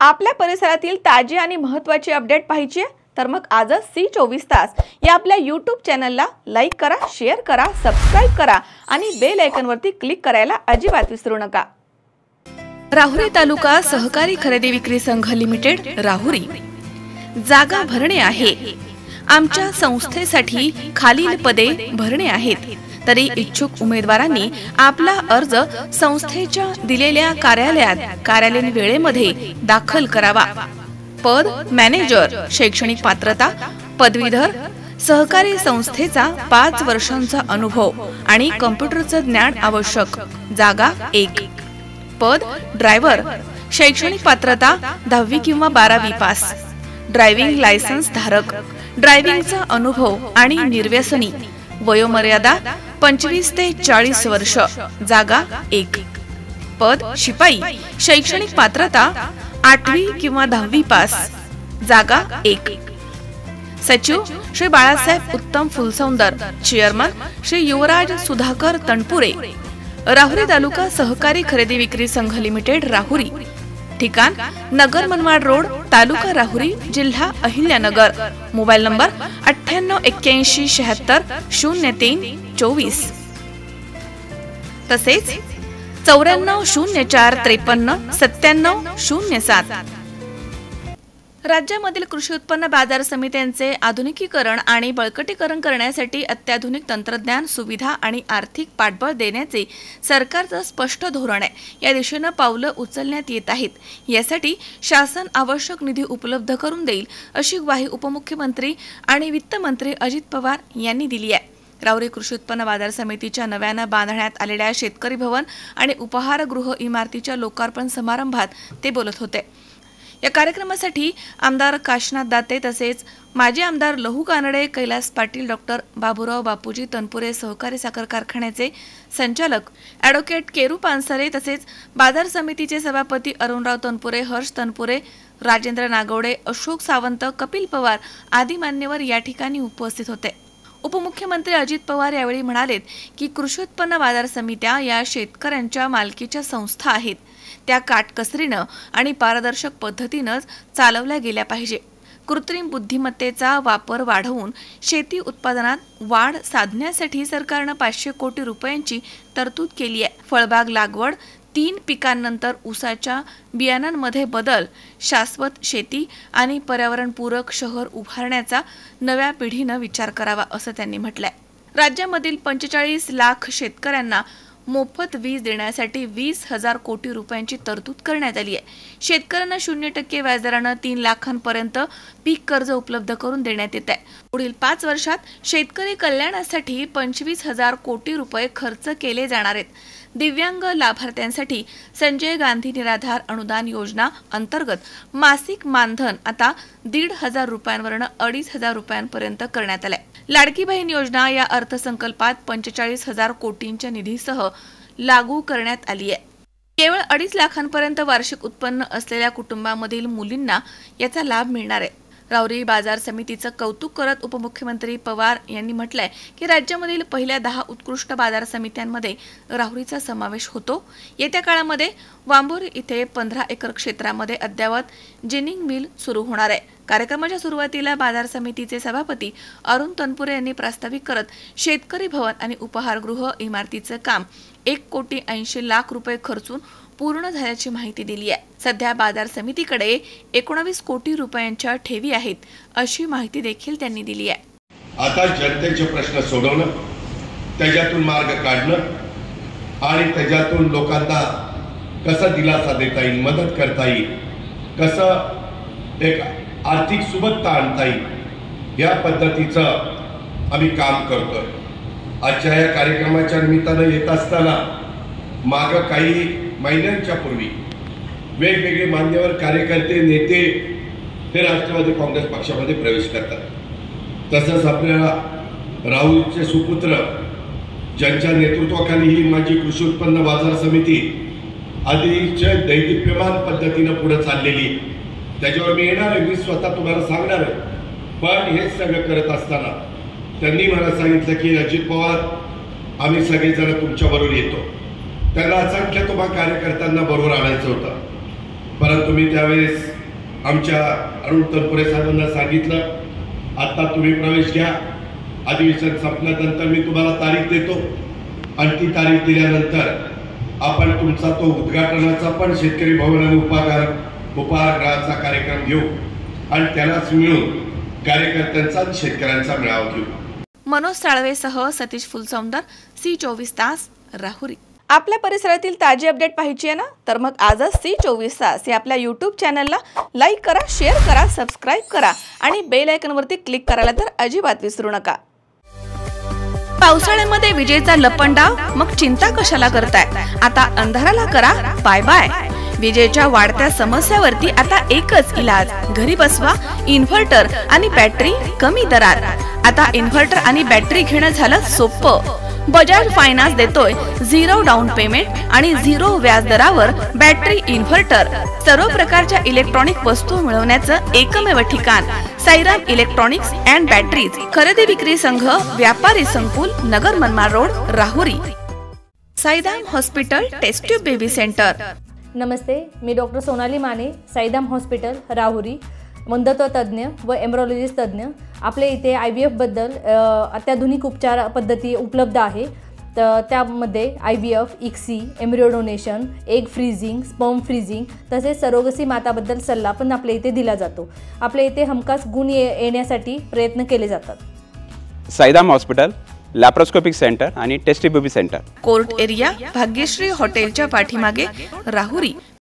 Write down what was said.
आपल्या परिसरातील ताजी आणि महत्त्वाची अपडेट पाहिजे तर मग आजच C24 तास या आपल्या YouTube चॅनलला लाईक करा, शेअर करा, सबस्क्राइब करा आणि बेल आयकॉनवरती क्लिक करायला अजिबात विसरू नका। राहुरी तालुका सहकारी खरेदी विक्री संघ लिमिटेड राहुरी। जागा भरणे आहे। आमच्या संस्थेसाठी खालील पदे भरणे आहेत, तरी इच्छुक उमेदवारांनी आपला अर्ज संस्थेच्या दिलेल्या कार्यालयीन वेळेमध्ये दाखल करावा। पद मॅनेजर, शैक्षणिक पात्रता पदवीधर, सहकारी संस्थेचा 5 वर्षांचा अनुभव आणि कॉम्प्युटरचं ज्ञान आवश्यक। जागा 1। पद ड्रायव्हर, शैक्षणिक पात्रता 10वी किंवा 12वी पास, ड्रायव्हिंग लायसन्स धारक, ड्रायव्हिंगचा अनुभव आणि निर्व्यसनी, वयोमर्यादा 25 ते 40 वर्ष। जागा 1। पद शिपाई, शैक्षणिक पात्रता 8वी किंवा 10वी पास। जागा 1। सचिव श्री बाळासाहेब उत्तम फुलसौंदर, चेअरमन श्री युवराज सुधाकर तणपुरे। राहुरी तालुका सहकारी खरेदी विक्री संघ लिमिटेड राहुरी। ठिकाण नगर मनमाड रोड, तालुका राहुरी, जिल्हा अहिल्यानगर। मोबाईल नंबर 9881760324 तसेच 9404539707। राज्यामधील कृषी उत्पन्न बाजार समित्यांचे आधुनिकीकरण आणि बळकटीकरण करण्यासाठी अत्याधुनिक तंत्रज्ञान, सुविधा आणि आर्थिक पाठबळ देण्याचे सरकारचं स्पष्ट धोरण आहे। या दिशेने पावलं उचलण्यात येत आहेत। यासाठी शासन आवश्यक निधी उपलब्ध करून देईल अशी ग्वाही उपमुख्यमंत्री आणि वित्तमंत्री अजित पवार यांनी दिली आहे। राहुरी कृषी उत्पन्न बाजार समितीच्या नव्याने बांधण्यात आलेल्या शेतकरी भवन आणि उपहारगृह इमारतीच्या लोकार्पण समारंभात ते बोलत होते। या कार्यक्रमासाठी आमदार काशीनाथ दाते तसेच माजी आमदार लहू कानडे, कैलास पाटील, डॉक्टर बाबूराव बापूजी तनपुरे, सहकारी साखर कारखान्याचे संचालक ॲडव्होकेट केरू पानसरे तसेच बाजार समितीचे सभापती अरुणराव तनपुरे, हर्ष तनपुरे, राजेंद्र नागवडे, अशोक सावंत, कपिल पवार आदी मान्यवर या ठिकाणी उपस्थित होते। उपमुख्यमंत्री अजित पवार यावेळी म्हणालेत की कृषी उत्पन्न बाजार समित्या या शेतकऱ्यांच्या मालकीच्या संस्था आहेत। त्या काटकसरीनं आणि पारदर्शक पद्धतीनं चालवल्या गेल्या पाहिजे। कृत्रिम बुद्धिमत्तेचा वापर वाढवून शेती उत्पादनात वाढ साधण्यासाठी सरकारनं 500 कोटी रुपयांची तरतूद केली आहे। फळबाग लागवड, 3 पिकांनंतर ऊसाच्या बियाणांमध्ये बदल, शाश्वत शेती आणि पर्यावरणपूरक शहर उभारण्याचा नव्या पिढीनं विचार करावा असं त्यांनी म्हटलंय। राज्यामधील 45 लाख शेतकऱ्यांना मोफत वीज देण्यासाठी 20,000 कोटी रुपयांची तरतूद करण्यात आली आहे। शेतकऱ्यांना 0% व्याजदरानं 3 लाखांपर्यंत पीक कर्ज उपलब्ध करून देण्यात येत आहे। पुढील 5 वर्षात शेतकरी कल्याणासाठी 25,000 कोटी रुपये खर्च केले जाणार आहेत। दिव्यांग लाभार्थ्यांसाठी संजय गांधी निराधार अनुदान योजना अंतर्गत मासिक मानधन आता 1,500 रुपयांवरून 2,500 रुपयांपर्यंत करण्यात आले। लाडकी बहीण योजना या अर्थसंकल्पात 45,000 कोटींच्या निधीसह लागू करण्यात आली आहे। केवळ 2.5 लाखांपर्यंत वार्षिक उत्पन्न असलेल्या कुटुंबामधील मुलींना याचा लाभ मिळणार आहे। राहुरी बाजार समितीचं कौतुक करत उपमुख्यमंत्री पवार यांनी म्हटलंय की राज्यामधील पहिल्या 10 उत्कृष्ट बाजार समित्यांमध्ये राहुरीचा समावेश होतो। येत्या काळामध्ये वांबोरी इथे 15 एकर क्षेत्रामध्ये अद्ययावत जिनिंग मिल सुरू होणार आहे। कार्यक्रमाच्या सुरुवातीला बाजार समितीचे सभापती अरुण तनपुरे यांनी प्रास्ताविक करत शेतकरी भवन आणि उपहारगृह इमारतीचे काम 1,80,00,000 रुपये खर्चून पूर्ण झाल्याची माहिती दिली आहे। सध्या बाजार समितीकडे 19 कोटी रुपयांच्या ठेवी आहेत अशी माहिती देखील त्यांनी दिली आहे। आता जनतेचे प्रश्न सोडवणं, त्याच्यातून मार्ग काढणं आणि त्याच्यातून लोकांना कसा दिलासा देता येईल, मदत करता येईल, कसं एक आर्थिक सुबत्ता आणता येईल, या पद्धतीचं आम्ही काम करतोय। आजच्या या कार्यक्रमाच्या निमित्तानं येत असताना माग काही महिन्यांच्या पूर्वी वेगवेगळे मान्यवर कार्यकर्ते, नेते हे राष्ट्रवादी काँग्रेस पक्षामध्ये प्रवेश करतात। तसंच आपल्याला राहुरीचे सुपुत्र ज्यांच्या नेतृत्वाखाली ही माझी कृषी उत्पन्न बाजार समिती अतिशय दैदिप्यमान पद्धतीनं पुढे चाललेली, त्याच्यावर मी येणार आहे, मी स्वतः तुम्हाला सांगणार आहे। पण हे सगळं करत असताना त्यांनी मला सांगितलं की अजित पवार, आम्ही सगळेजण तुमच्या बरोबर येतो। त्यांना असंख्य तुम्हा कार्यकर्त्यांना बरोबर आणायचं होतं। परंतु मी त्यावेळेस आमच्या अरुण तनपुरे साहेबांना सांगितलं, आता तुम्ही प्रवेश घ्या, अधिवेशन संपल्यानंतर मी तुम्हाला तारीख देतो आणि ती तारीख दिल्यानंतर आपण तुमचा तो उद्घाटनाचा पण शेतकरी भवन आणि उपाहारगृहाचा कार्यक्रम घेऊ आणि त्यालाच मिळून कार्यकर्त्यांचा आणि शेतकऱ्यांचा मेळावा घेऊ. मनोज साळवेसह सतीश फुलसौंदर, C24 तास, राहुरी. आपल्या परिसरातील ताजी अपडेट पाहिजे आहे ना, तर मग आजच C24 तास या आपल्या YouTube चॅनलला लाईक करा, शेअर करा, सबस्क्राईब करा आणि बेल आयकॉनवरती क्लिक करायला तर अजिबात विसरू नका. पावसाळ्यामध्ये विजेचा लपंडाव, मग चिंता कशाला करताय? आता अंधाराला करा बाय बाय. विजेच्या वाढत्या समस्यावरती आता एकच इलाज, घरी बसवा इन्व्हर्टर आणि बॅटरी कमी दरात. आता इन्व्हर्टर आणि बॅटरी घेणं झालं सोपं. बजाज फायनान्स देतोय 0 डाऊन पेमेंट आणि 0 व्याज दरावर बॅटरी इन्व्हर्टर. सर्व प्रकारच्या इलेक्ट्रॉनिक वस्तू मिळवण्याचं एकमेव ठिकाण साईराम इलेक्ट्रॉनिक्स अँड बॅटरीज. खरेदी विक्री संघ, व्यापारी संकुल, Nagar Manmad road, Rahuri. Sairam hospital test tube baby centre. नमस्ते, मी डॉक्टर सोनाली माने, साईदाम हॉस्पिटल, राहुरी, मंदत्व तज्ज्ञ व एम्ब्रॉलॉजिस्ट तज्ज्ञ. आपल्या इथे IVF बद्दल अत्याधुनिक उपचार पद्धती उपलब्ध आहे. तर त्यामध्ये IVF, ICSI, embryo donation, egg freezing, sperm freezing तसेच सरोगसी माताबद्दल सल्ला पण आपल्या इथे दिला जातो. आपल्या इथे हमखास गुण येण्यासाठी प्रयत्न केले जातात. साईदाम हॉस्पिटल, लॅप्रोस्कोपिक सेंटर आणि test baby center, court area, Bhagyashree हॉटेलच्या पाठीमागे, राहुरी.